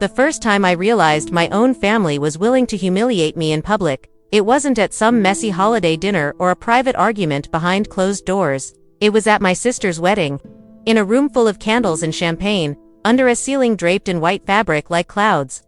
The first time I realized my own family was willing to humiliate me in public, it wasn't at some messy holiday dinner or a private argument behind closed doors. It was at my sister's wedding. In a room full of candles and champagne, under a ceiling draped in white fabric like clouds.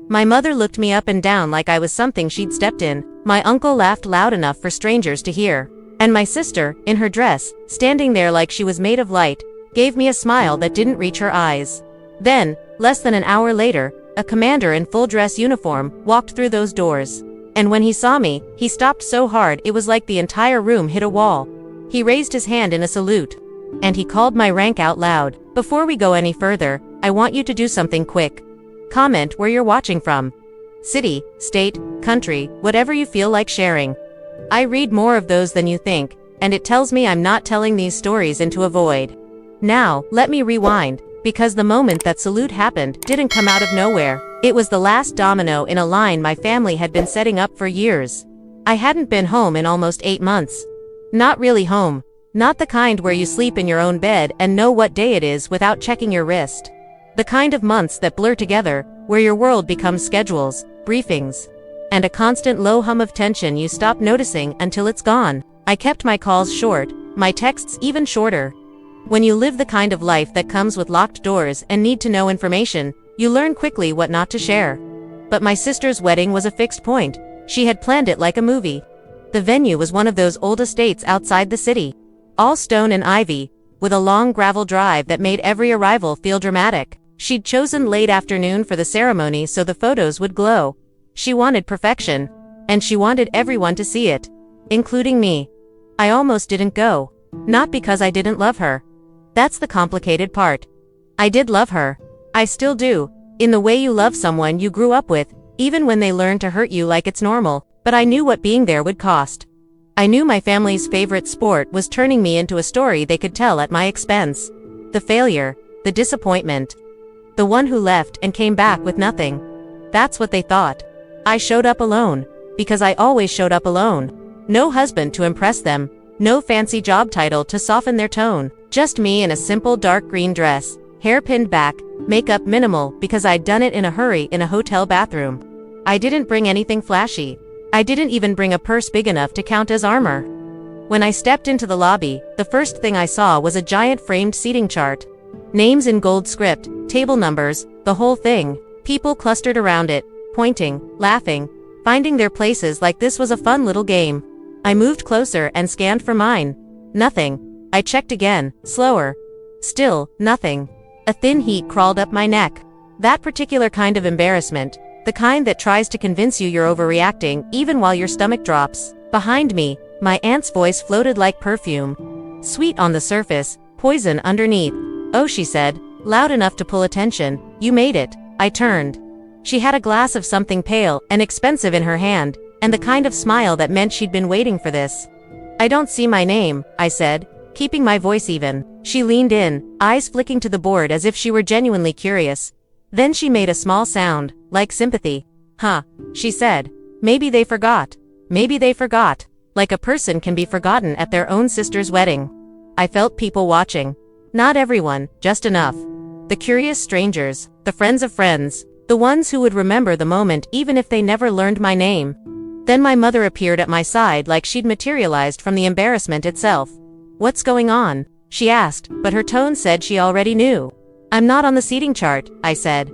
My mother looked me up and down like I was something she'd stepped in. My uncle laughed loud enough for strangers to hear. And my sister, in her dress, standing there like she was made of light, gave me a smile that didn't reach her eyes. Then, less than an hour later, a commander in full dress uniform walked through those doors. And when he saw me, he stopped so hard it was like the entire room hit a wall. He raised his hand in a salute. And he called my rank out loud. Before we go any further, I want you to do something quick. Comment where you're watching from. City, state, country, whatever you feel like sharing. I read more of those than you think, and it tells me I'm not telling these stories into a void. Now, let me rewind, because the moment that salute happened didn't come out of nowhere. It was the last domino in a line my family had been setting up for years. I hadn't been home in almost 8 months. Not really home. Not the kind where you sleep in your own bed and know what day it is without checking your wrist. The kind of months that blur together, where your world becomes schedules, briefings, and a constant low hum of tension you stop noticing until it's gone. I kept my calls short, my texts even shorter. When you live the kind of life that comes with locked doors and need to know information, you learn quickly what not to share. But my sister's wedding was a fixed point. She had planned it like a movie. The venue was one of those old estates outside the city. All stone and ivy, with a long gravel drive that made every arrival feel dramatic. She'd chosen late afternoon for the ceremony so the photos would glow. She wanted perfection, and she wanted everyone to see it, including me. I almost didn't go. Not because I didn't love her. That's the complicated part. I did love her. I still do, in the way you love someone you grew up with, even when they learn to hurt you like it's normal, but I knew what being there would cost. I knew my family's favorite sport was turning me into a story they could tell at my expense. The failure, the disappointment. The one who left and came back with nothing. That's what they thought. I showed up alone, because I always showed up alone. No husband to impress them, no fancy job title to soften their tone. Just me in a simple dark green dress, hair pinned back, makeup minimal because I'd done it in a hurry in a hotel bathroom. I didn't bring anything flashy. I didn't even bring a purse big enough to count as armor. When I stepped into the lobby, the first thing I saw was a giant framed seating chart. Names in gold script, table numbers, the whole thing. People clustered around it, pointing, laughing, finding their places like this was a fun little game. I moved closer and scanned for mine. Nothing. I checked again, slower. Still, nothing. A thin heat crawled up my neck. That particular kind of embarrassment, the kind that tries to convince you you're overreacting even while your stomach drops. Behind me, my aunt's voice floated like perfume. Sweet on the surface, poison underneath. Oh, she said, loud enough to pull attention, you made it. I turned. She had a glass of something pale and expensive in her hand, and the kind of smile that meant she'd been waiting for this. I don't see my name, I said, keeping my voice even. She leaned in, eyes flicking to the board as if she were genuinely curious. Then she made a small sound, like sympathy. Huh, she said. Maybe they forgot. Maybe they forgot. Like a person can be forgotten at their own sister's wedding. I felt people watching. Not everyone, just enough. The curious strangers, the friends of friends, the ones who would remember the moment even if they never learned my name. Then my mother appeared at my side like she'd materialized from the embarrassment itself. What's going on? She asked, but her tone said she already knew. I'm not on the seating chart, I said.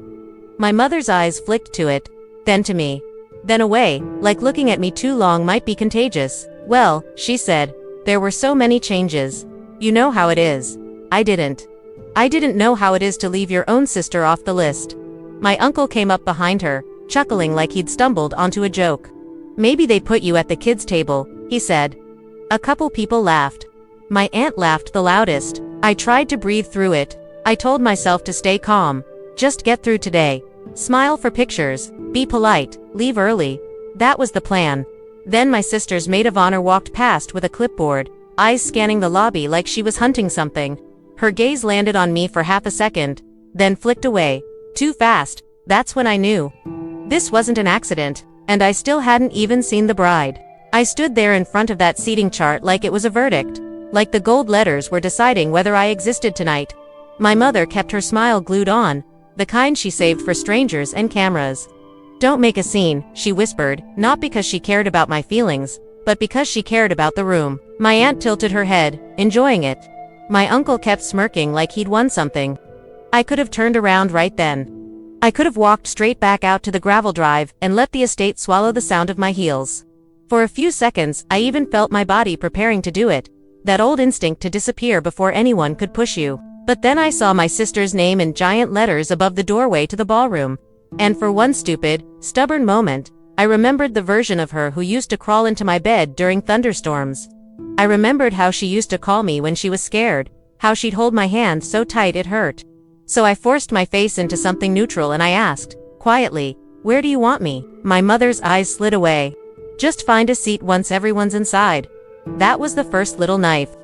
My mother's eyes flicked to it, then to me, then away, like looking at me too long might be contagious. Well, she said, there were so many changes. You know how it is. I didn't. I didn't know how it is to leave your own sister off the list. My uncle came up behind her, chuckling like he'd stumbled onto a joke. Maybe they put you at the kids' table, he said. A couple people laughed. My aunt laughed the loudest. I tried to breathe through it. I told myself to stay calm. Just get through today. Smile for pictures. Be polite. Leave early. That was the plan. Then my sister's maid of honor walked past with a clipboard, eyes scanning the lobby like she was hunting something. Her gaze landed on me for half a second, then flicked away. Too fast. That's when I knew. This wasn't an accident, and I still hadn't even seen the bride. I stood there in front of that seating chart like it was a verdict. Like the gold letters were deciding whether I existed tonight. My mother kept her smile glued on, the kind she saved for strangers and cameras. "Don't make a scene," she whispered, not because she cared about my feelings, but because she cared about the room. My aunt tilted her head, enjoying it. My uncle kept smirking like he'd won something. I could have turned around right then. I could have walked straight back out to the gravel drive and let the estate swallow the sound of my heels. For a few seconds, I even felt my body preparing to do it, that old instinct to disappear before anyone could push you. But then I saw my sister's name in giant letters above the doorway to the ballroom. And for one stupid, stubborn moment, I remembered the version of her who used to crawl into my bed during thunderstorms. I remembered how she used to call me when she was scared, how she'd hold my hand so tight it hurt. So I forced my face into something neutral and I asked, quietly, "Where do you want me?" My mother's eyes slid away. "Just find a seat once everyone's inside." That was the first little knife.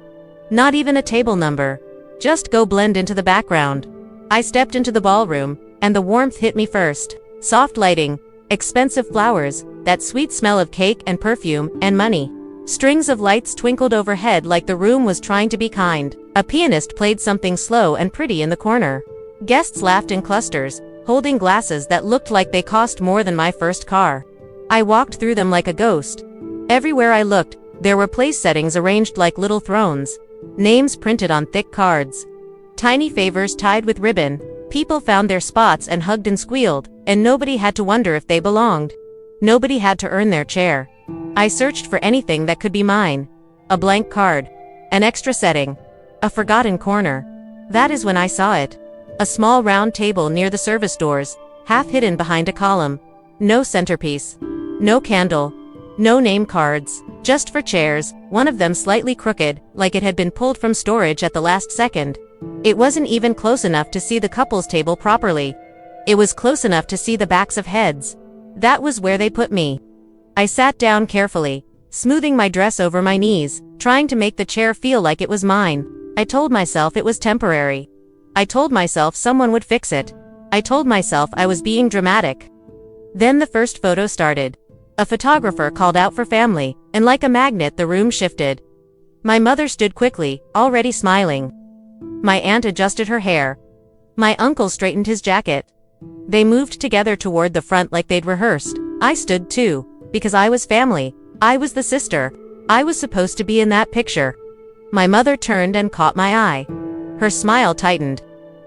Not even a table number. Just go blend into the background. I stepped into the ballroom, and the warmth hit me first. Soft lighting, expensive flowers, that sweet smell of cake and perfume and money. Strings of lights twinkled overhead like the room was trying to be kind. A pianist played something slow and pretty in the corner. Guests laughed in clusters, holding glasses that looked like they cost more than my first car. I walked through them like a ghost. Everywhere I looked, there were place settings arranged like little thrones. Names printed on thick cards. Tiny favors tied with ribbon. People found their spots and hugged and squealed, and nobody had to wonder if they belonged. Nobody had to earn their chair. I searched for anything that could be mine. A blank card. An extra setting. A forgotten corner. That is when I saw it. A small round table near the service doors, half hidden behind a column. No centerpiece. No candle. No name cards. Just four chairs, one of them slightly crooked, like it had been pulled from storage at the last second. It wasn't even close enough to see the couple's table properly. It was close enough to see the backs of heads. That was where they put me. I sat down carefully, smoothing my dress over my knees, trying to make the chair feel like it was mine. I told myself it was temporary. I told myself someone would fix it. I told myself I was being dramatic. Then the first photo started. A photographer called out for family, and like a magnet the room shifted. My mother stood quickly, already smiling. My aunt adjusted her hair. My uncle straightened his jacket. They moved together toward the front like they'd rehearsed. I stood too, because I was family. I was the sister. I was supposed to be in that picture. My mother turned and caught my eye. Her smile tightened.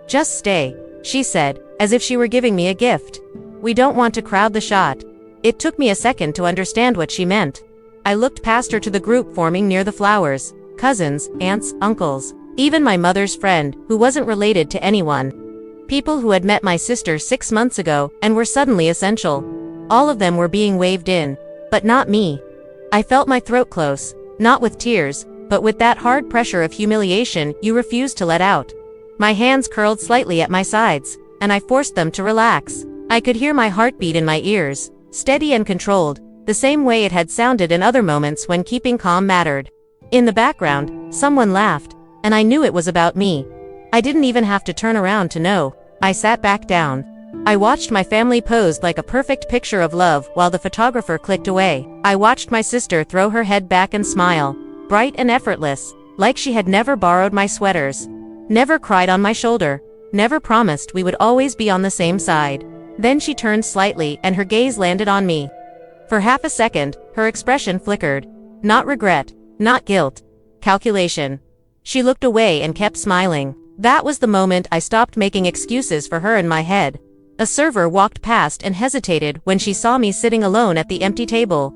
"Just stay," she said, as if she were giving me a gift. "We don't want to crowd the shot." It took me a second to understand what she meant. I looked past her to the group forming near the flowers. Cousins, aunts, uncles. Even my mother's friend, who wasn't related to anyone. People who had met my sister 6 months ago and were suddenly essential. All of them were being waved in. But not me. I felt my throat close, not with tears, but with that hard pressure of humiliation you refuse to let out. My hands curled slightly at my sides, and I forced them to relax. I could hear my heartbeat in my ears, steady and controlled, the same way it had sounded in other moments when keeping calm mattered. In the background, someone laughed, and I knew it was about me. I didn't even have to turn around to know. I sat back down. I watched my family posed like a perfect picture of love while the photographer clicked away. I watched my sister throw her head back and smile, bright and effortless, like she had never borrowed my sweaters. Never cried on my shoulder, never promised we would always be on the same side. Then she turned slightly and her gaze landed on me. For half a second, her expression flickered. Not regret, not guilt. Calculation. She looked away and kept smiling. That was the moment I stopped making excuses for her in my head. A server walked past and hesitated when she saw me sitting alone at the empty table.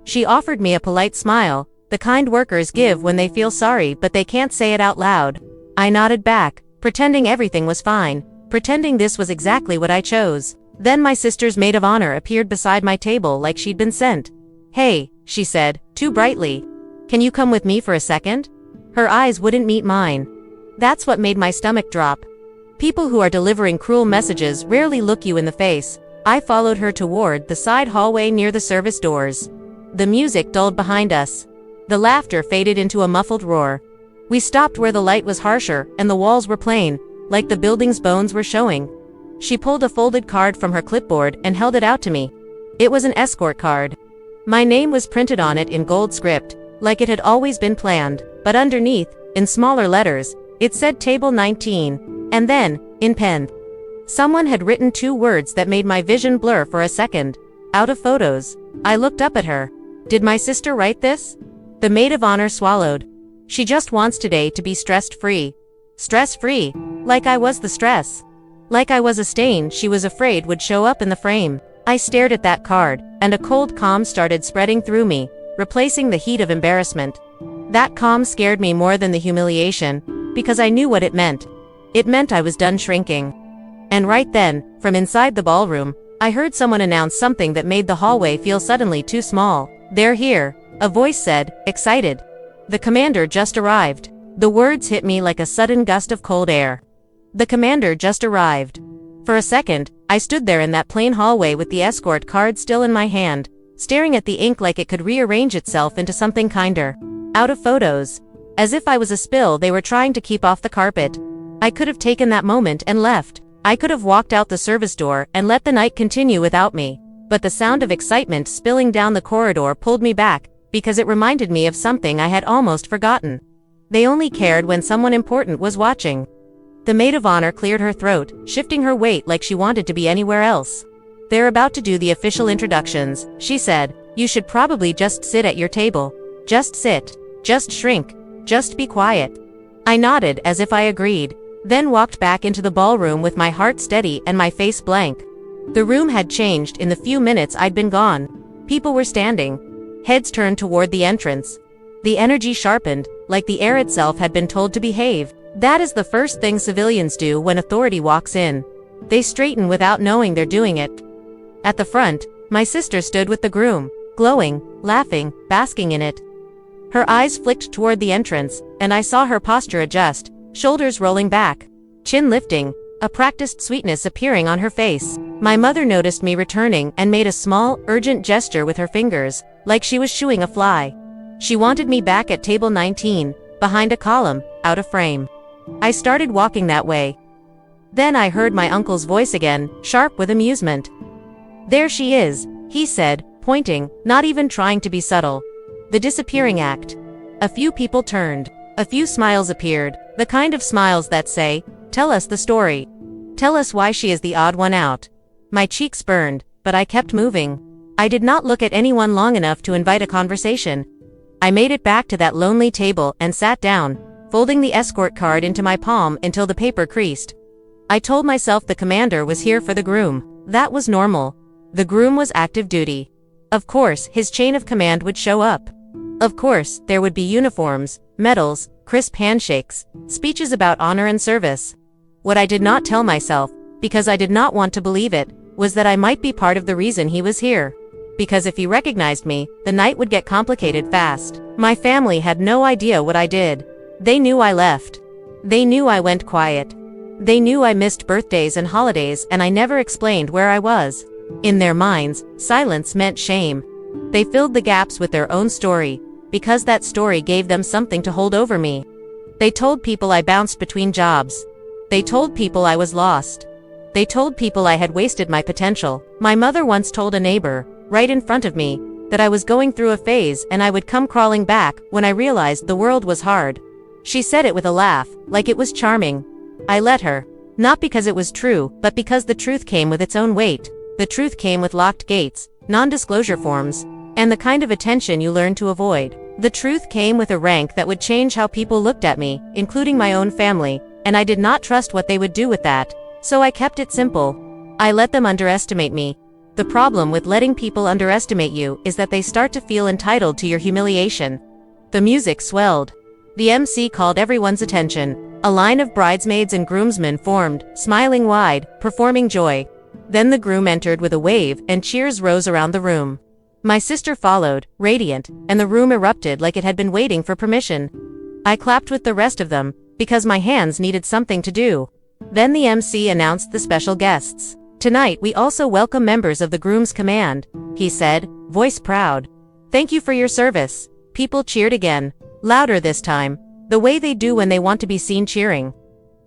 She offered me a polite smile, the kind workers give when they feel sorry but they can't say it out loud. I nodded back, pretending everything was fine, pretending this was exactly what I chose. Then my sister's maid of honor appeared beside my table like she'd been sent. "Hey," she said, too brightly. "Can you come with me for a second?" Her eyes wouldn't meet mine. That's what made my stomach drop. People who are delivering cruel messages rarely look you in the face. I followed her toward the side hallway near the service doors. The music dulled behind us. The laughter faded into a muffled roar. We stopped where the light was harsher and the walls were plain, like the building's bones were showing. She pulled a folded card from her clipboard and held it out to me. It was an escort card. My name was printed on it in gold script, like it had always been planned, but underneath, in smaller letters, it said Table 19, and then, in pen, Someone had written 2 words that made my vision blur for a second. Out of photos. I looked up at her. Did my sister write this? The maid of honor swallowed. She just wants today to be stress-free. Stress-free. Like I was the stress. Like I was a stain she was afraid would show up in the frame. I stared at that card, and a cold calm started spreading through me, replacing the heat of embarrassment. That calm scared me more than the humiliation, because I knew what it meant. It meant I was done shrinking. And right then, from inside the ballroom, I heard someone announce something that made the hallway feel suddenly too small. "They're here," a voice said, excited. "The commander just arrived." The words hit me like a sudden gust of cold air. The commander just arrived. For a second, I stood there in that plain hallway with the escort card still in my hand, staring at the ink like it could rearrange itself into something kinder. Out of photos. As if I was a spill they were trying to keep off the carpet. I could have taken that moment and left. I could have walked out the service door and let the night continue without me. But the sound of excitement spilling down the corridor pulled me back, because it reminded me of something I had almost forgotten. They only cared when someone important was watching. The maid of honor cleared her throat, shifting her weight like she wanted to be anywhere else. "They're about to do the official introductions," she said. "You should probably just sit at your table. Just sit. Just shrink. Just be quiet." I nodded as if I agreed, then walked back into the ballroom with my heart steady and my face blank. The room had changed in the few minutes I'd been gone. People were standing. Heads turned toward the entrance. The energy sharpened, like the air itself had been told to behave. That is the first thing civilians do when authority walks in. They straighten without knowing they're doing it. At the front, my sister stood with the groom, glowing, laughing, basking in it. Her eyes flicked toward the entrance, and I saw her posture adjust, shoulders rolling back, chin lifting, a practiced sweetness appearing on her face. My mother noticed me returning and made a small, urgent gesture with her fingers, like she was shooing a fly. She wanted me back at table 19, behind a column, out of frame. I started walking that way. Then I heard my uncle's voice again, sharp with amusement. "There she is," he said, pointing, not even trying to be subtle. "The disappearing act." A few people turned. A few smiles appeared, the kind of smiles that say, "Tell us the story. Tell us why she is the odd one out." My cheeks burned, but I kept moving. I did not look at anyone long enough to invite a conversation. I made it back to that lonely table and sat down, folding the escort card into my palm until the paper creased. I told myself the commander was here for the groom. That was normal. The groom was active duty. Of course, his chain of command would show up. Of course, there would be uniforms, medals, crisp handshakes, speeches about honor and service. What I did not tell myself, because I did not want to believe it, was that I might be part of the reason he was here. Because if he recognized me, the night would get complicated fast. My family had no idea what I did. They knew I left. They knew I went quiet. They knew I missed birthdays and holidays and I never explained where I was. In their minds, silence meant shame. They filled the gaps with their own story, because that story gave them something to hold over me. They told people I bounced between jobs. They told people I was lost. They told people I had wasted my potential. My mother once told a neighbor, right in front of me, that I was going through a phase and I would come crawling back when I realized the world was hard. She said it with a laugh, like it was charming. I let her. Not because it was true, but because the truth came with its own weight. The truth came with locked gates, non-disclosure forms, and the kind of attention you learn to avoid. The truth came with a rank that would change how people looked at me, including my own family, and I did not trust what they would do with that. So I kept it simple. I let them underestimate me. The problem with letting people underestimate you is that they start to feel entitled to your humiliation. The music swelled. The MC called everyone's attention. A line of bridesmaids and groomsmen formed, smiling wide, performing joy. Then the groom entered with a wave and cheers rose around the room. My sister followed, radiant, and the room erupted like it had been waiting for permission. I clapped with the rest of them, because my hands needed something to do. Then the MC announced the special guests. "Tonight we also welcome members of the groom's command," he said, voice proud. "Thank you for your service." People cheered again, louder this time, the way they do when they want to be seen cheering.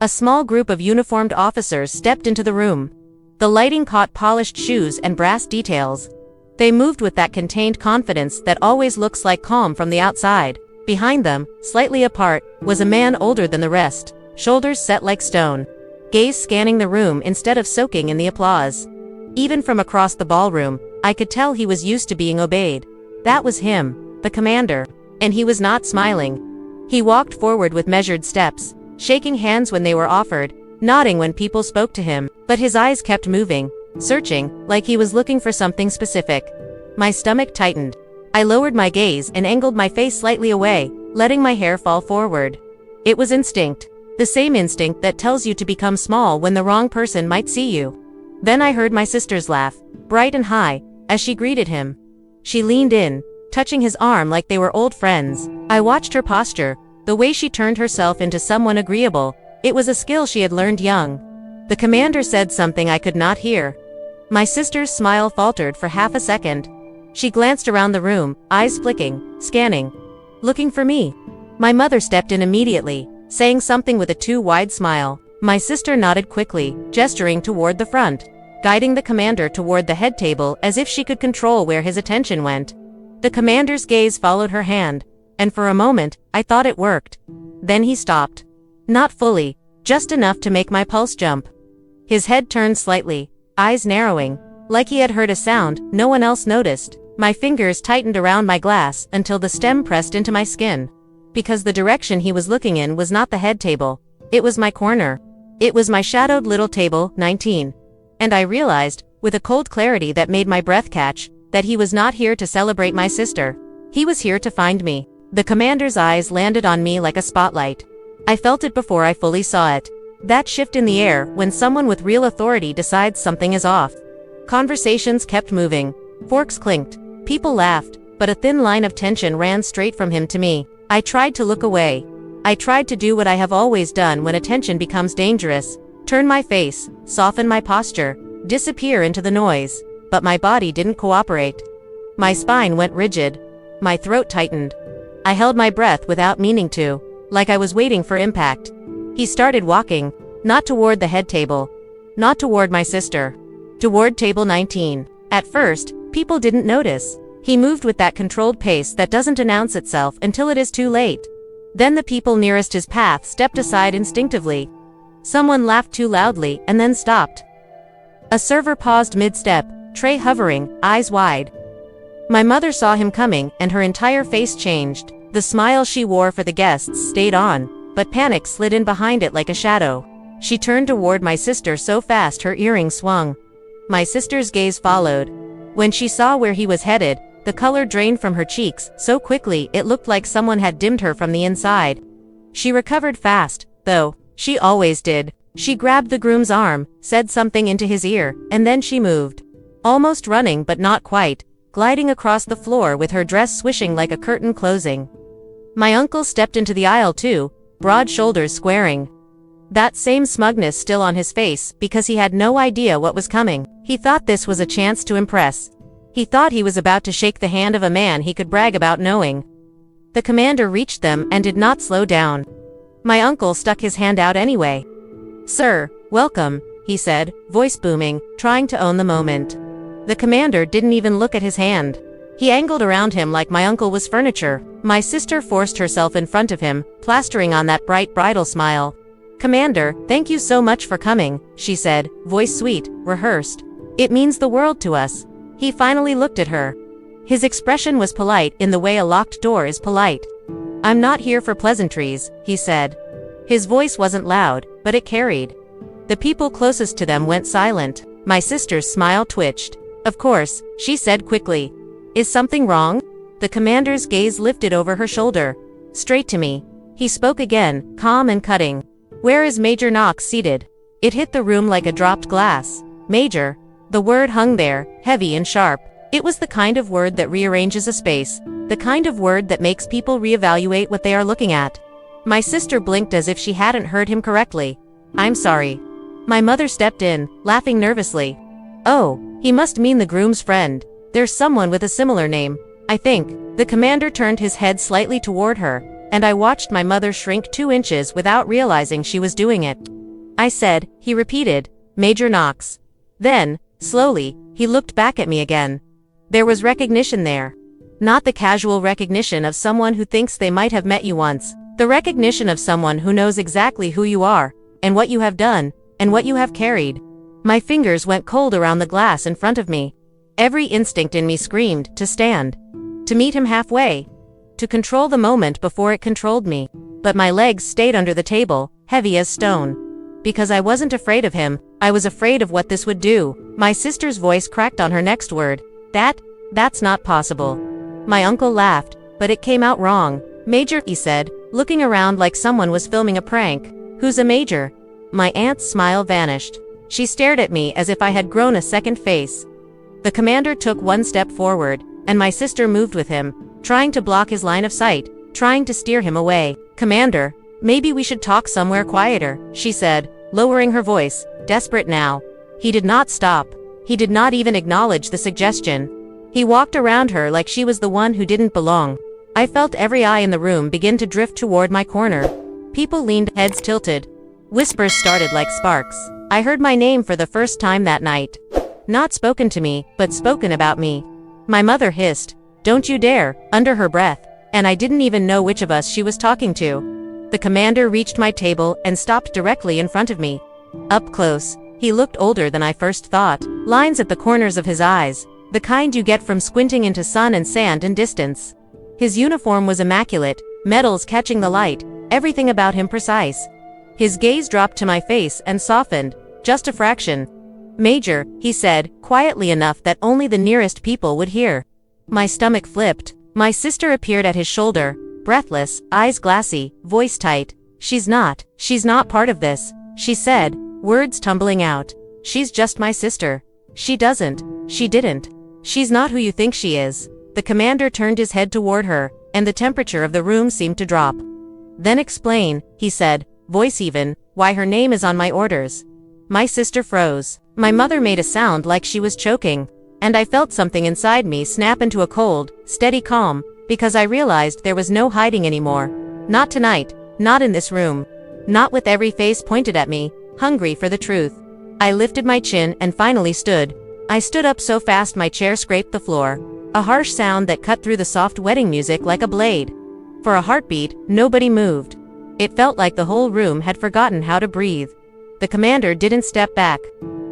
A small group of uniformed officers stepped into the room. The lighting caught polished shoes and brass details. They moved with that contained confidence that always looks like calm from the outside. Behind them, slightly apart, was a man older than the rest, shoulders set like stone. gaze scanning the room instead of soaking in the applause. Even from across the ballroom, I could tell he was used to being obeyed. That was him, the commander. And he was not smiling. He walked forward with measured steps, shaking hands when they were offered, nodding when people spoke to him, but his eyes kept moving, searching, like he was looking for something specific. My stomach tightened. I lowered my gaze and angled my face slightly away, letting my hair fall forward. It was instinct. The same instinct that tells you to become small when the wrong person might see you. Then I heard my sister's laugh, bright and high, as she greeted him. She leaned in, touching his arm like they were old friends. I watched her posture, the way she turned herself into someone agreeable. It was a skill she had learned young. The commander said something I could not hear. My sister's smile faltered for half a second. She glanced around the room, eyes flicking, scanning. Looking for me. My mother stepped in immediately, saying something with a too wide smile. My sister nodded quickly, gesturing toward the front, guiding the commander toward the head table as if she could control where his attention went. The commander's gaze followed her hand, and for a moment, I thought it worked. Then he stopped. Not fully, just enough to make my pulse jump. His head turned slightly, eyes narrowing, like he had heard a sound no one else noticed. My fingers tightened around my glass until the stem pressed into my skin. Because the direction he was looking in was not the head table. It was my corner. It was my shadowed little table, 19. And I realized, with a cold clarity that made my breath catch, that he was not here to celebrate my sister. He was here to find me. The commander's eyes landed on me like a spotlight. I felt it before I fully saw it. That shift in the air when someone with real authority decides something is off. Conversations kept moving. Forks clinked. People laughed, but a thin line of tension ran straight from him to me. I tried to look away. I tried to do what I have always done when attention becomes dangerous. Turn my face, soften my posture, disappear into the noise. But my body didn't cooperate. My spine went rigid. My throat tightened. I held my breath without meaning to, like I was waiting for impact. He started walking, not toward the head table, not toward my sister, toward table 19. At first, people didn't notice. He moved with that controlled pace that doesn't announce itself until it is too late. Then the people nearest his path stepped aside instinctively. Someone laughed too loudly and then stopped. A server paused mid-step, tray hovering, eyes wide. My mother saw him coming and her entire face changed. The smile she wore for the guests stayed on, but panic slid in behind it like a shadow. She turned toward my sister so fast her earring swung. My sister's gaze followed. When she saw where he was headed, the color drained from her cheeks so quickly it looked like someone had dimmed her from the inside. She recovered fast, though. She always did. She grabbed the groom's arm, said something into his ear, and then she moved. Almost running but not quite, gliding across the floor with her dress swishing like a curtain closing. My uncle stepped into the aisle too, broad shoulders squaring. That same smugness still on his face because he had no idea what was coming. He thought this was a chance to impress. He thought he was about to shake the hand of a man he could brag about knowing. The commander reached them and did not slow down. My uncle stuck his hand out anyway. "Sir, welcome," he said, voice booming, trying to own the moment. The commander didn't even look at his hand. He angled around him like my uncle was furniture. My sister forced herself in front of him, plastering on that bright bridal smile. "Commander, thank you so much for coming," she said, voice sweet, rehearsed. "It means the world to us." He finally looked at her. His expression was polite in the way a locked door is polite. "I'm not here for pleasantries," he said. His voice wasn't loud, but it carried. The people closest to them went silent. My sister's smile twitched. "Of course," she said quickly. "Is something wrong?" The commander's gaze lifted over her shoulder. Straight to me. He spoke again, calm and cutting. "Where is Major Knox seated?" It hit the room like a dropped glass. Major. The word hung there, heavy and sharp. It was the kind of word that rearranges a space, the kind of word that makes people reevaluate what they are looking at. My sister blinked as if she hadn't heard him correctly. "I'm sorry." My mother stepped in, laughing nervously. "Oh, he must mean the groom's friend. There's someone with a similar name, I think." The commander turned his head slightly toward her, and I watched my mother shrink 2 inches without realizing she was doing it. "I said," he repeated, "Major Knox." Then, slowly, he looked back at me again. There was recognition there. Not the casual recognition of someone who thinks they might have met you once. The recognition of someone who knows exactly who you are, and what you have done, and what you have carried." My fingers went cold around the glass in front of me. Every instinct in me screamed to stand, to meet him halfway, to control the moment before it controlled me. But my legs stayed under the table, heavy as stone. Because I wasn't afraid of him, I was afraid of what this would do. My sister's voice cracked on her next word. That's not possible." My uncle laughed, but it came out wrong. "Major," he said, looking around like someone was filming a prank. "Who's a major?" My aunt's smile vanished. She stared at me as if I had grown a second face. The commander took one step forward, and my sister moved with him, trying to block his line of sight, trying to steer him away. "Commander, maybe we should talk somewhere quieter," she said, lowering her voice, desperate now. He did not stop. He did not even acknowledge the suggestion. He walked around her like she was the one who didn't belong. I felt every eye in the room begin to drift toward my corner. People leaned, heads tilted. Whispers started like sparks. I heard my name for the first time that night. Not spoken to me, but spoken about me. My mother hissed, "Don't you dare," under her breath, and I didn't even know which of us she was talking to. The commander reached my table and stopped directly in front of me. Up close, he looked older than I first thought. Lines at the corners of his eyes, the kind you get from squinting into sun and sand and distance. His uniform was immaculate, medals catching the light, everything about him precise. His gaze dropped to my face and softened, just a fraction. "Major," he said, quietly enough that only the nearest people would hear. My stomach flipped. My sister appeared at his shoulder, breathless, eyes glassy, voice tight. She's not part of this," she said, words tumbling out. "She's just my sister. She didn't. She's not who you think she is." The commander turned his head toward her, and the temperature of the room seemed to drop. "Then explain," he said, voice even, "why her name is on my orders." My sister froze. My mother made a sound like she was choking, and I felt something inside me snap into a cold, steady calm, because I realized there was no hiding anymore. Not tonight, not in this room. Not with every face pointed at me, hungry for the truth. I lifted my chin and finally stood. I stood up so fast my chair scraped the floor. A harsh sound that cut through the soft wedding music like a blade. For a heartbeat, nobody moved. It felt like the whole room had forgotten how to breathe. The commander didn't step back.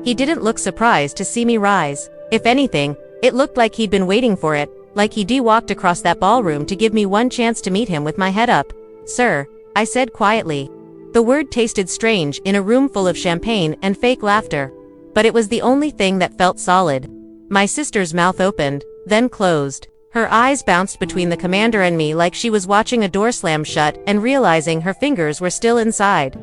He didn't look surprised to see me rise. If anything, it looked like he'd been waiting for it, like he walked across that ballroom to give me one chance to meet him with my head up. "Sir," I said quietly. The word tasted strange in a room full of champagne and fake laughter. But it was the only thing that felt solid. My sister's mouth opened, then closed. Her eyes bounced between the commander and me like she was watching a door slam shut and realizing her fingers were still inside.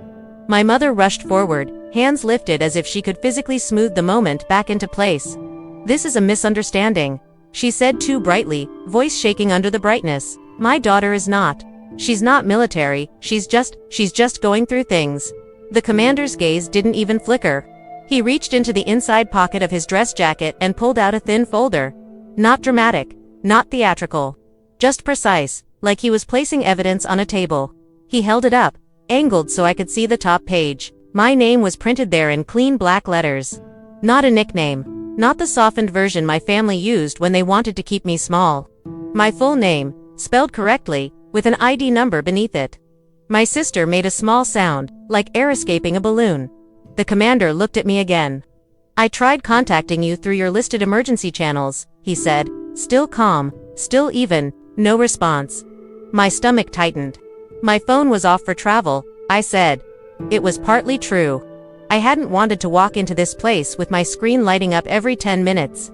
My mother rushed forward, hands lifted as if she could physically smooth the moment back into place. "This is a misunderstanding," she said too brightly, voice shaking under the brightness. "My daughter is not. She's not military, she's just going through things." The commander's gaze didn't even flicker. He reached into the inside pocket of his dress jacket and pulled out a thin folder. Not dramatic, not theatrical. Just precise, like he was placing evidence on a table. He held it up, angled so I could see the top page. My name was printed there in clean black letters. Not a nickname. Not the softened version my family used when they wanted to keep me small. My full name, spelled correctly, with an ID number beneath it. My sister made a small sound, like air escaping a balloon. The commander looked at me again. "I tried contacting you through your listed emergency channels," he said, still calm, still even, no response. My stomach tightened. "My phone was off for travel," I said. It was partly true. I hadn't wanted to walk into this place with my screen lighting up every 10 minutes.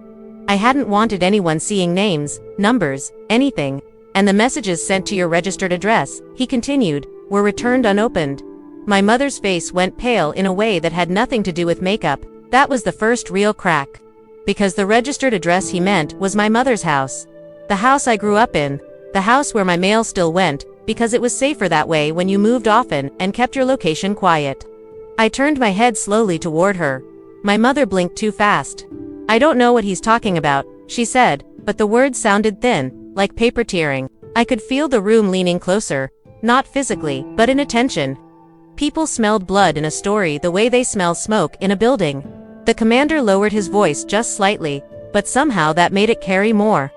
I hadn't wanted anyone seeing names, numbers, anything. "And the messages sent to your registered address," he continued, "were returned unopened." My mother's face went pale in a way that had nothing to do with makeup. That was the first real crack. Because the registered address he meant was my mother's house. The house I grew up in. The house where my mail still went, because it was safer that way when you moved often and kept your location quiet. I turned my head slowly toward her. My mother blinked too fast. "I don't know what he's talking about," she said, but the words sounded thin, like paper tearing. I could feel the room leaning closer, not physically, but in attention. People smelled blood in a story the way they smell smoke in a building. The commander lowered his voice just slightly, but somehow that made it carry more.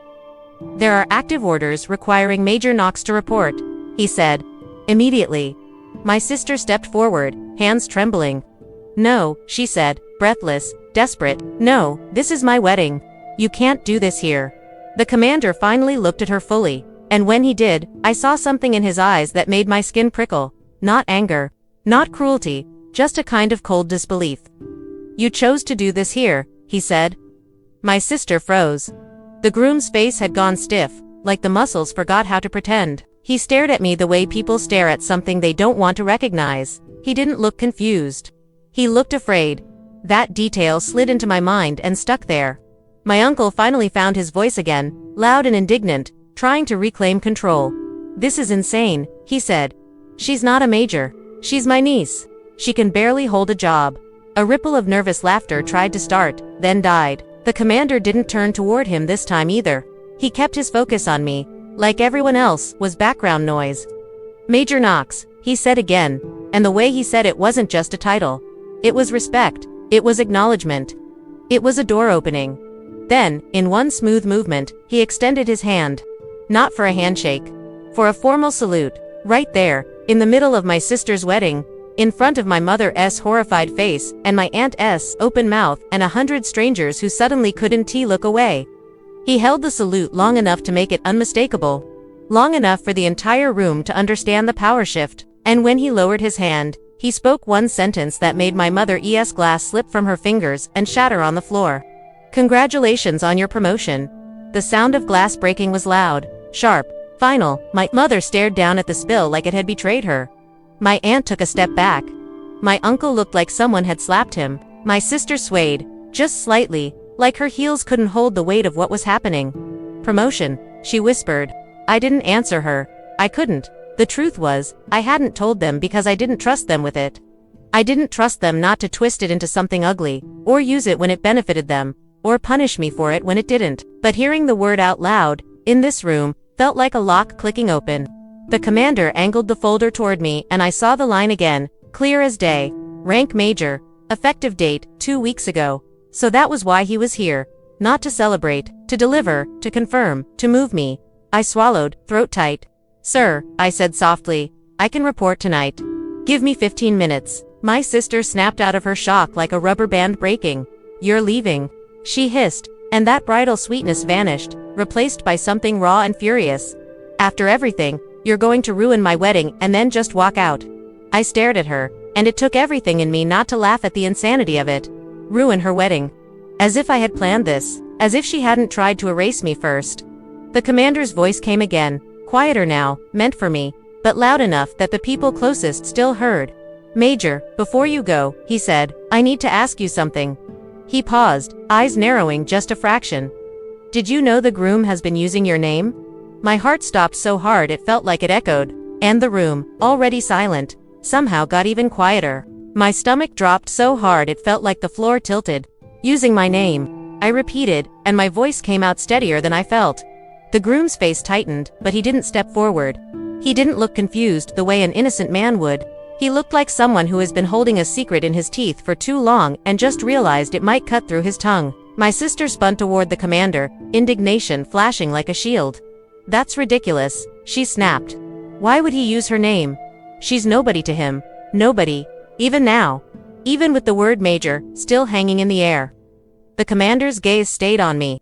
"There are active orders requiring Major Knox to report," he said. "Immediately." My sister stepped forward, hands trembling. No, she said, breathless, desperate. No, this is my wedding. You can't do this here. The commander finally looked at her fully, and when he did, I saw something in his eyes that made my skin prickle. Not anger, not cruelty, just a kind of cold disbelief. You chose to do this here, he said. My sister froze. The groom's face had gone stiff, like the muscles forgot how to pretend. He stared at me the way people stare at something they don't want to recognize. He didn't look confused. He looked afraid. That detail slid into my mind and stuck there. My uncle finally found his voice again, loud and indignant, trying to reclaim control. This is insane, he said. She's not a major. She's my niece. She can barely hold a job. A ripple of nervous laughter tried to start, then died. The commander didn't turn toward him this time either. He kept his focus on me. Like everyone else, was background noise. Major Knox, he said again, and the way he said it wasn't just a title. It was respect. It was acknowledgement. It was a door opening. Then, in one smooth movement, he extended his hand. Not for a handshake. For a formal salute. Right there, in the middle of my sister's wedding, in front of my mother's horrified face, and my aunt's open mouth, and 100 strangers who suddenly couldn't look away. He held the salute long enough to make it unmistakable. Long enough for the entire room to understand the power shift. And when he lowered his hand, he spoke one sentence that made my mother's glass slip from her fingers and shatter on the floor. Congratulations on your promotion. The sound of glass breaking was loud, sharp, final. My mother stared down at the spill like it had betrayed her. My aunt took a step back. My uncle looked like someone had slapped him. My sister swayed, just slightly, like her heels couldn't hold the weight of what was happening. Promotion, she whispered. I didn't answer her. I couldn't. The truth was, I hadn't told them because I didn't trust them with it. I didn't trust them not to twist it into something ugly, or use it when it benefited them, or punish me for it when it didn't. But hearing the word out loud, in this room, felt like a lock clicking open. The commander angled the folder toward me and I saw the line again, clear as day. Rank Major, effective date, 2 weeks ago. So that was why he was here. Not to celebrate, to deliver, to confirm, to move me. I swallowed, throat tight. Sir, I said softly, I can report tonight. Give me 15 minutes. My sister snapped out of her shock like a rubber band breaking. You're leaving, she hissed, and that bridal sweetness vanished, replaced by something raw and furious. After everything, you're going to ruin my wedding and then just walk out. I stared at her, and it took everything in me not to laugh at the insanity of it. Ruin her wedding. As if I had planned this, as if she hadn't tried to erase me first. The commander's voice came again, quieter now, meant for me, but loud enough that the people closest still heard. Major, before you go, he said, I need to ask you something. He paused, eyes narrowing just a fraction. Did you know the groom has been using your name? My heart stopped so hard it felt like it echoed, and the room, already silent, somehow got even quieter. My stomach dropped so hard it felt like the floor tilted. Using my name, I repeated, and my voice came out steadier than I felt. The groom's face tightened, but he didn't step forward. He didn't look confused the way an innocent man would. He looked like someone who has been holding a secret in his teeth for too long and just realized it might cut through his tongue. My sister spun toward the commander, indignation flashing like a shield. That's ridiculous, she snapped. Why would he use her name? She's nobody to him. Nobody. Even now. Even with the word major still hanging in the air. The commander's gaze stayed on me.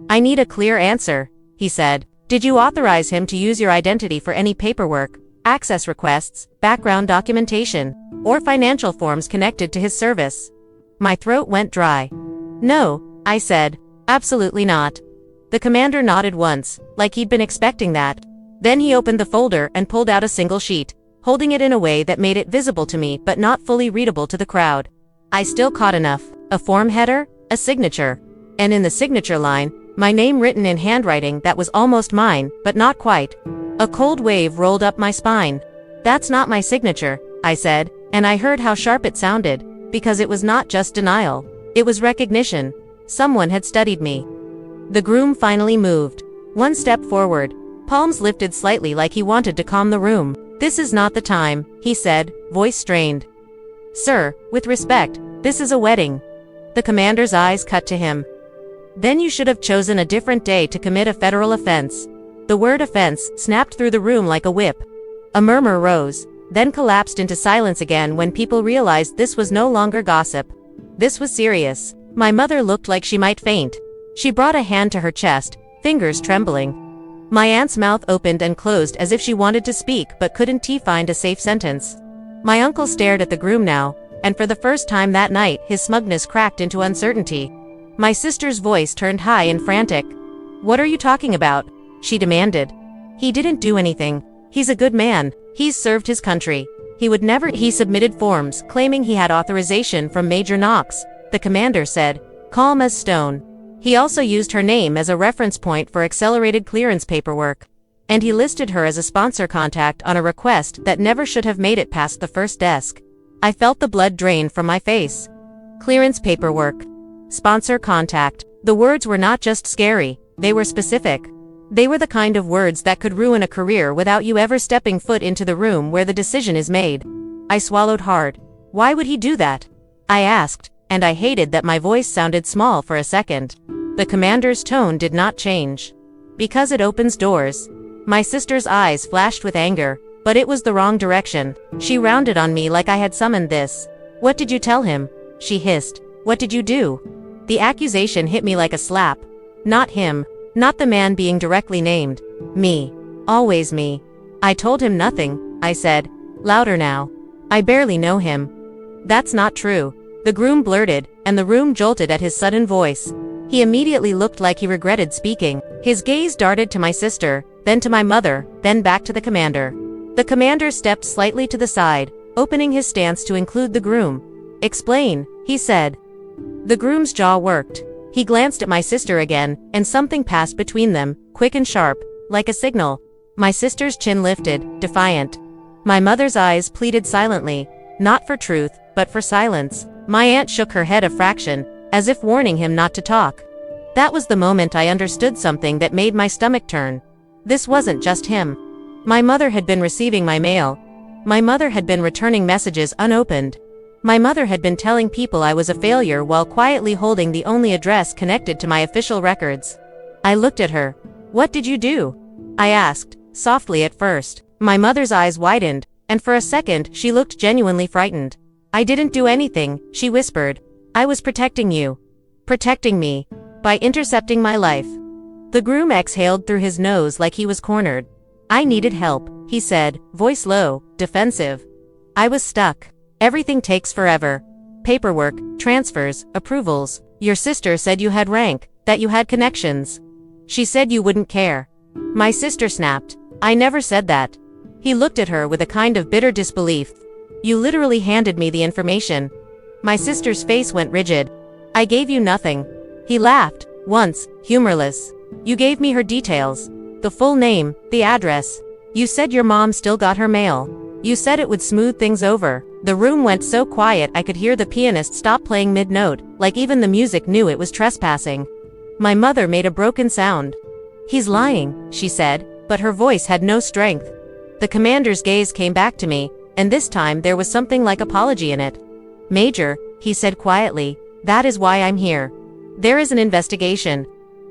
I need a clear answer, he said. Did you authorize him to use your identity for any paperwork, access requests, background documentation, or financial forms connected to his service? My throat went dry. No, I said. Absolutely not. The commander nodded once, like he'd been expecting that. Then he opened the folder and pulled out a single sheet, holding it in a way that made it visible to me but not fully readable to the crowd. I still caught enough. A form header, a signature, and in the signature line, my name written in handwriting that was almost mine, but not quite. A cold wave rolled up my spine. That's not my signature, I said, and I heard how sharp it sounded, because it was not just denial. It was recognition. Someone had studied me. The groom finally moved. One step forward, palms lifted slightly like he wanted to calm the room. This is not the time, he said, voice strained. Sir, with respect, this is a wedding. The commander's eyes cut to him. Then you should have chosen a different day to commit a federal offense. The word offense snapped through the room like a whip. A murmur rose. then collapsed into silence again when people realized this was no longer gossip. This was serious. My mother looked like she might faint. She brought a hand to her chest, fingers trembling. My aunt's mouth opened and closed as if she wanted to speak but couldn't find a safe sentence. My uncle stared at the groom now, and for the first time that night his smugness cracked into uncertainty. My sister's voice turned high and frantic. "What are you talking about?" she demanded. "He didn't do anything. He's a good man. He's served his country. He would never." He submitted forms claiming he had authorization from Major Knox, the commander said, calm as stone. He also used her name as a reference point for accelerated clearance paperwork. And he listed her as a sponsor contact on a request that never should have made it past the first desk. I felt the blood drain from my face. Clearance paperwork. Sponsor contact. The words were not just scary, they were specific. They were the kind of words that could ruin a career without you ever stepping foot into the room where the decision is made. I swallowed hard. Why would he do that? I asked, and I hated that my voice sounded small for a second. The commander's tone did not change. Because it opens doors. My sister's eyes flashed with anger, but it was the wrong direction. She rounded on me like I had summoned this. "What did you tell him?" she hissed. "What did you do?" The accusation hit me like a slap. Not him. Not the man being directly named. Me. Always me. "I told him nothing," I said. Louder now. "I barely know him." "That's not true," the groom blurted, and the room jolted at his sudden voice. He immediately looked like he regretted speaking. His gaze darted to my sister, then to my mother, then back to the commander. The commander stepped slightly to the side, opening his stance to include the groom. "Explain," he said. The groom's jaw worked. He glanced at my sister again, and something passed between them, quick and sharp, like a signal. My sister's chin lifted, defiant. My mother's eyes pleaded silently, not for truth, but for silence. My aunt shook her head a fraction, as if warning him not to talk. That was the moment I understood something that made my stomach turn. This wasn't just him. My mother had been receiving my mail. My mother had been returning messages unopened. My mother had been telling people I was a failure while quietly holding the only address connected to my official records. I looked at her. "What did you do?" I asked, softly at first. My mother's eyes widened, and for a second she looked genuinely frightened. "I didn't do anything," she whispered. "I was protecting you." Protecting me. By intercepting my life. The groom exhaled through his nose like he was cornered. "I needed help," he said, voice low, defensive. I was stuck. Everything takes forever. Paperwork, transfers, approvals. Your sister said you had rank, that you had connections. She said you wouldn't care. My sister snapped. "I never said that." He looked at her with a kind of bitter disbelief. "You literally handed me the information." My sister's face went rigid. "I gave you nothing." He laughed, once, humorless. "You gave me her details. The full name, the address. You said your mom still got her mail. You said it would smooth things over." The room went so quiet I could hear the pianist stop playing mid-note, like even the music knew it was trespassing. My mother made a broken sound. "He's lying," she said, but her voice had no strength. The commander's gaze came back to me, and this time there was something like apology in it. "Major," he said quietly, "that is why I'm here. There is an investigation.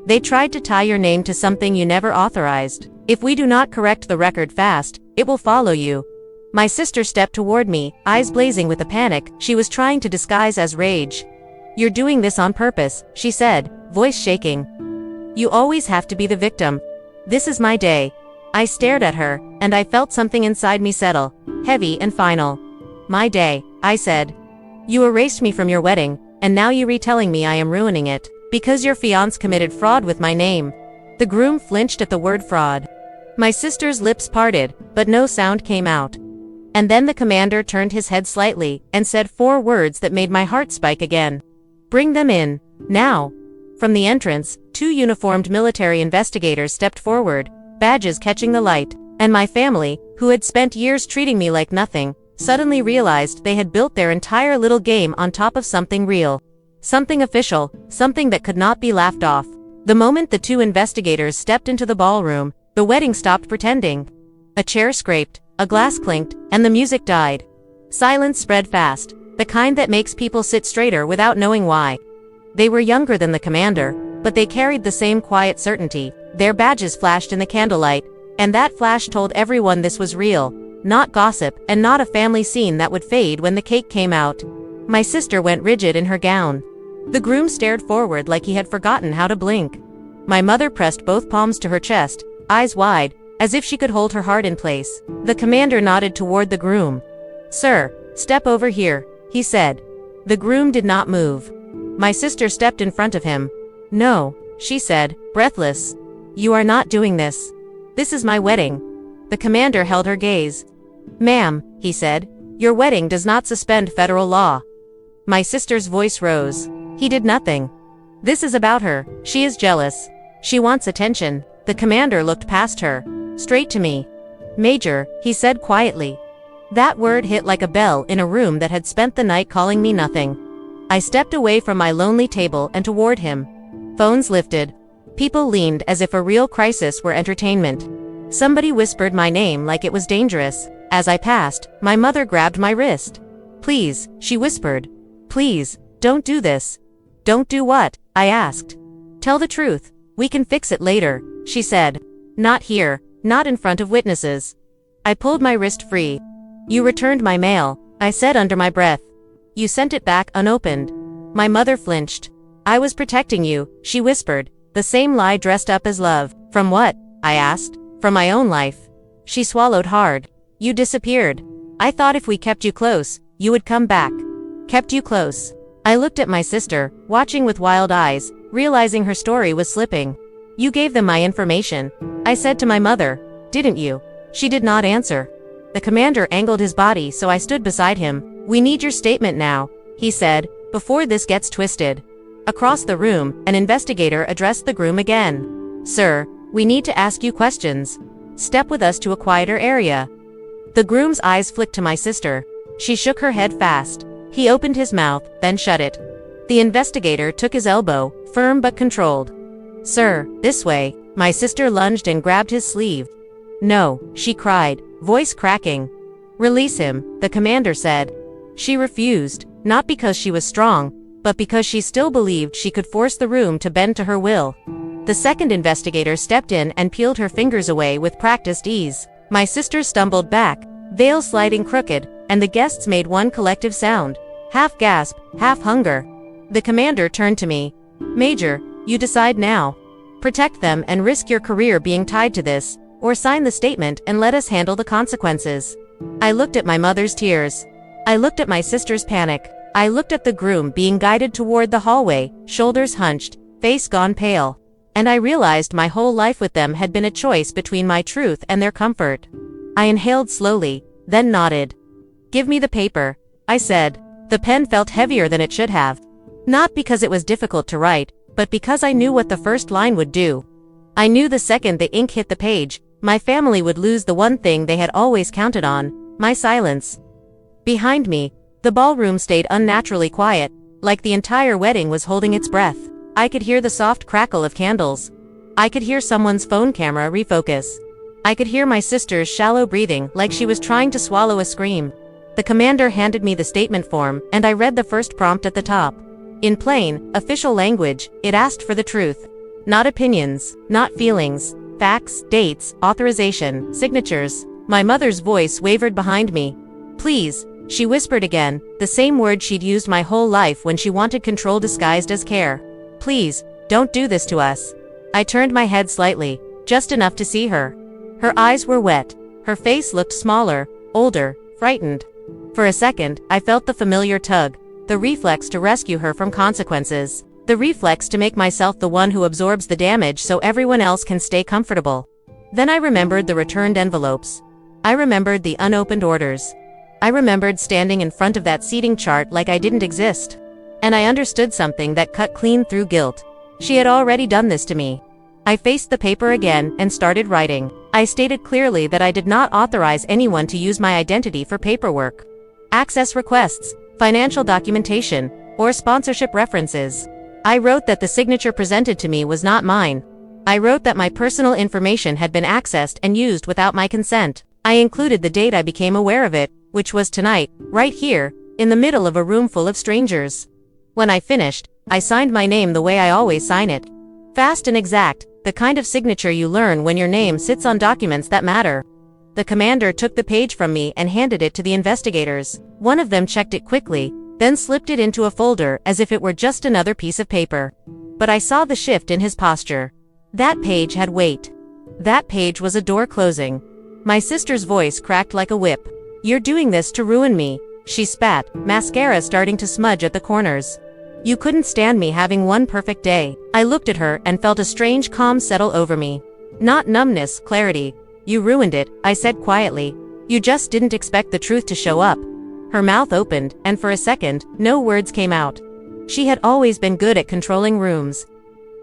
They tried to tie your name to something you never authorized. If we do not correct the record fast, it will follow you." My sister stepped toward me, eyes blazing with the panic she was trying to disguise as rage. "You're doing this on purpose," she said, voice shaking. "You always have to be the victim. This is my day." I stared at her, and I felt something inside me settle, heavy and final. "My day," I said. "You erased me from your wedding, and now you're retelling me I am ruining it, because your fiancé committed fraud with my name." The groom flinched at the word fraud. My sister's lips parted, but no sound came out. And then the commander turned his head slightly, and said 4 words that made my heart spike again. "Bring them in. Now." From the entrance, 2 uniformed military investigators stepped forward, badges catching the light, and my family, who had spent years treating me like nothing, suddenly realized they had built their entire little game on top of something real. Something official, something that could not be laughed off. The moment the 2 investigators stepped into the ballroom, the wedding stopped pretending. A chair scraped, a glass clinked, and the music died. Silence spread fast, the kind that makes people sit straighter without knowing why. They were younger than the commander, but they carried the same quiet certainty. Their badges flashed in the candlelight, and that flash told everyone this was real. not gossip, and not a family scene that would fade when the cake came out. My sister went rigid in her gown. The groom stared forward like he had forgotten how to blink. My mother pressed both palms to her chest, eyes wide, as if she could hold her heart in place. The commander nodded toward the groom. "Sir, step over here," he said. The groom did not move. My sister stepped in front of him. "No," she said, breathless. "You are not doing this. This is my wedding." The commander held her gaze. "Ma'am," he said, "your wedding does not suspend federal law." My sister's voice rose. "He did nothing. This is about her. She is jealous. She wants attention." The commander looked past her, straight to me. "Major," he said quietly. That word hit like a bell in a room that had spent the night calling me nothing. I stepped away from my lonely table and toward him. Phones lifted. People leaned as if a real crisis were entertainment. Somebody whispered my name like it was dangerous. As I passed, my mother grabbed my wrist. "Please," she whispered. "Please, don't do this." "Don't do what?" I asked. "Tell the truth. We can fix it later," she said. "Not here, not in front of witnesses." I pulled my wrist free. "You returned my mail," I said under my breath. "You sent it back unopened." My mother flinched. "I was protecting you," she whispered, the same lie dressed up as love. "From what?" I asked. "From my own life." She swallowed hard. "You disappeared. I thought if we kept you close, you would come back." "Kept you close." I looked at my sister, watching with wild eyes, realizing her story was slipping. "You gave them my information," I said to my mother. "Didn't you?" She did not answer. The commander angled his body so I stood beside him. "We need your statement now," he said, "before this gets twisted." Across the room, an investigator addressed the groom again. "Sir, we need to ask you questions. Step with us to a quieter area." The groom's eyes flicked to my sister. She shook her head fast. He opened his mouth, then shut it. The investigator took his elbow, firm but controlled. "Sir, this way." My sister lunged and grabbed his sleeve. "No," she cried, voice cracking. "Release him," the commander said. She refused, not because she was strong, but because she still believed she could force the room to bend to her will. The second investigator stepped in and peeled her fingers away with practiced ease. My sister stumbled back, veil sliding crooked, and the guests made one collective sound. Half gasp, half hunger. The commander turned to me. "Major, you decide now. Protect them and risk your career being tied to this, or sign the statement and let us handle the consequences." I looked at my mother's tears. I looked at my sister's panic. I looked at the groom being guided toward the hallway, shoulders hunched, face gone pale. And I realized my whole life with them had been a choice between my truth and their comfort. I inhaled slowly, then nodded. "Give me the paper," I said. The pen felt heavier than it should have. Not because it was difficult to write, but because I knew what the first line would do. I knew the second the ink hit the page, my family would lose the one thing they had always counted on, my silence. Behind me, the ballroom stayed unnaturally quiet, like the entire wedding was holding its breath. I could hear the soft crackle of candles. I could hear someone's phone camera refocus. I could hear my sister's shallow breathing like she was trying to swallow a scream. The commander handed me the statement form, and I read the first prompt at the top. In plain, official language, it asked for the truth. Not opinions, not feelings, facts, dates, authorization, signatures. My mother's voice wavered behind me. "Please," she whispered again, the same word she'd used my whole life when she wanted control disguised as care. "Please, don't do this to us." I turned my head slightly, just enough to see her. Her eyes were wet. Her face looked smaller, older, frightened. For a second, I felt the familiar tug, the reflex to rescue her from consequences, the reflex to make myself the one who absorbs the damage so everyone else can stay comfortable. Then I remembered the returned envelopes. I remembered the unopened orders. I remembered standing in front of that seating chart like I didn't exist. And I understood something that cut clean through guilt. She had already done this to me. I faced the paper again and started writing. I stated clearly that I did not authorize anyone to use my identity for paperwork, access requests, financial documentation, or sponsorship references. I wrote that the signature presented to me was not mine. I wrote that my personal information had been accessed and used without my consent. I included the date I became aware of it, which was tonight, right here, in the middle of a room full of strangers. When I finished, I signed my name the way I always sign it. Fast and exact, the kind of signature you learn when your name sits on documents that matter. The commander took the page from me and handed it to the investigators. One of them checked it quickly, then slipped it into a folder as if it were just another piece of paper. But I saw the shift in his posture. That page had weight. That page was a door closing. My sister's voice cracked like a whip. "You're doing this to ruin me," she spat, mascara starting to smudge at the corners. "You couldn't stand me having one perfect day." I looked at her and felt a strange calm settle over me. Not numbness, clarity. "You ruined it," I said quietly. "You just didn't expect the truth to show up." Her mouth opened, and for a second, no words came out. She had always been good at controlling rooms.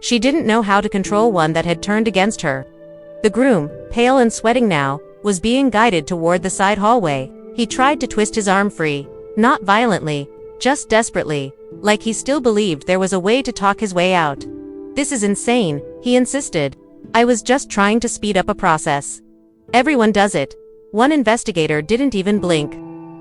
She didn't know how to control one that had turned against her. The groom, pale and sweating now, was being guided toward the side hallway. He tried to twist his arm free. Not violently, just desperately, like he still believed there was a way to talk his way out. "This is insane," he insisted. "I was just trying to speed up a process. Everyone does it." One investigator didn't even blink.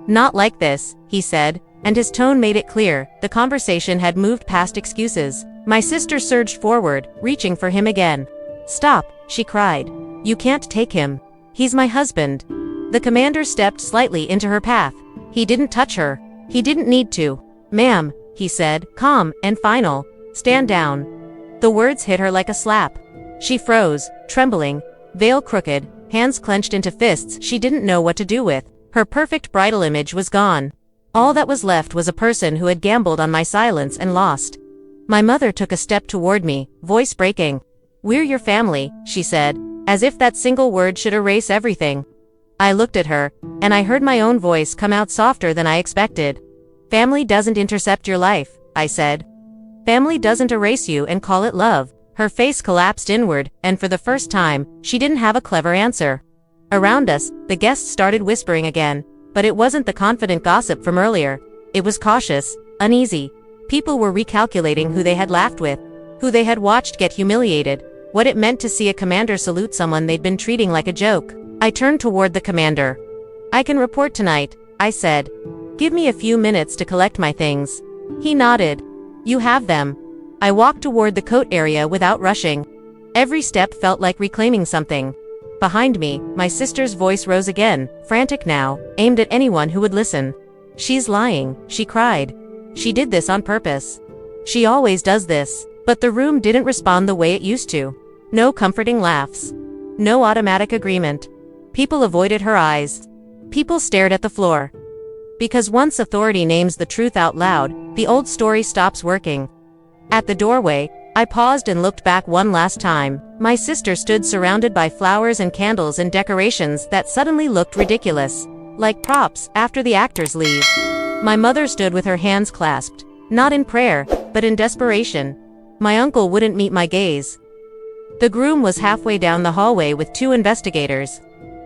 "Not like this," he said, and his tone made it clear, the conversation had moved past excuses. My sister surged forward, reaching for him again. "Stop," she cried. "You can't take him. He's my husband." The commander stepped slightly into her path. He didn't touch her. He didn't need to. "Ma'am," he said, calm and final. "Stand down." The words hit her like a slap. She froze, trembling, veil crooked, hands clenched into fists she didn't know what to do with. Her perfect bridal image was gone. All that was left was a person who had gambled on my silence and lost. My mother took a step toward me, voice breaking. "We're your family," she said, as if that single word should erase everything. I looked at her, and I heard my own voice come out softer than I expected. "Family doesn't intercept your life," I said. "Family doesn't erase you and call it love." Her face collapsed inward, and for the first time, she didn't have a clever answer. Around us, the guests started whispering again, but it wasn't the confident gossip from earlier. It was cautious, uneasy. People were recalculating who they had laughed with, who they had watched get humiliated, what it meant to see a commander salute someone they'd been treating like a joke. I turned toward the commander. "I can report tonight," I said. "Give me a few minutes to collect my things." He nodded. "You have them." I walked toward the coat area without rushing. Every step felt like reclaiming something. Behind me, my sister's voice rose again, frantic now, aimed at anyone who would listen. "She's lying," she cried. "She did this on purpose. She always does this." But the room didn't respond the way it used to. No comforting laughs. No automatic agreement. People avoided her eyes. People stared at the floor. Because once authority names the truth out loud, the old story stops working. At the doorway, I paused and looked back one last time. My sister stood surrounded by flowers and candles and decorations that suddenly looked ridiculous, like props after the actors leave. My mother stood with her hands clasped, not in prayer, but in desperation. My uncle wouldn't meet my gaze. The groom was halfway down the hallway with two investigators.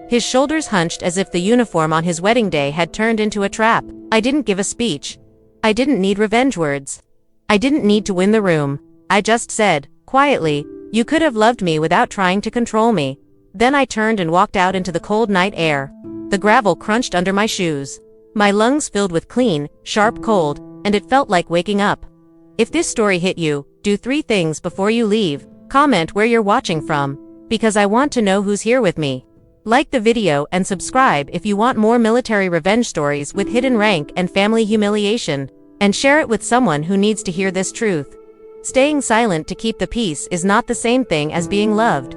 His shoulders hunched as if the uniform on his wedding day had turned into a trap. I didn't give a speech. I didn't need revenge words. I didn't need to win the room. I just said, quietly, "You could have loved me without trying to control me." Then I turned and walked out into the cold night air. The gravel crunched under my shoes. My lungs filled with clean, sharp cold, and it felt like waking up. If this story hit you, do 3 things before you leave. Comment where you're watching from, because I want to know who's here with me. Like the video and subscribe if you want more military revenge stories with hidden rank and family humiliation, and share it with someone who needs to hear this truth. Staying silent to keep the peace is not the same thing as being loved.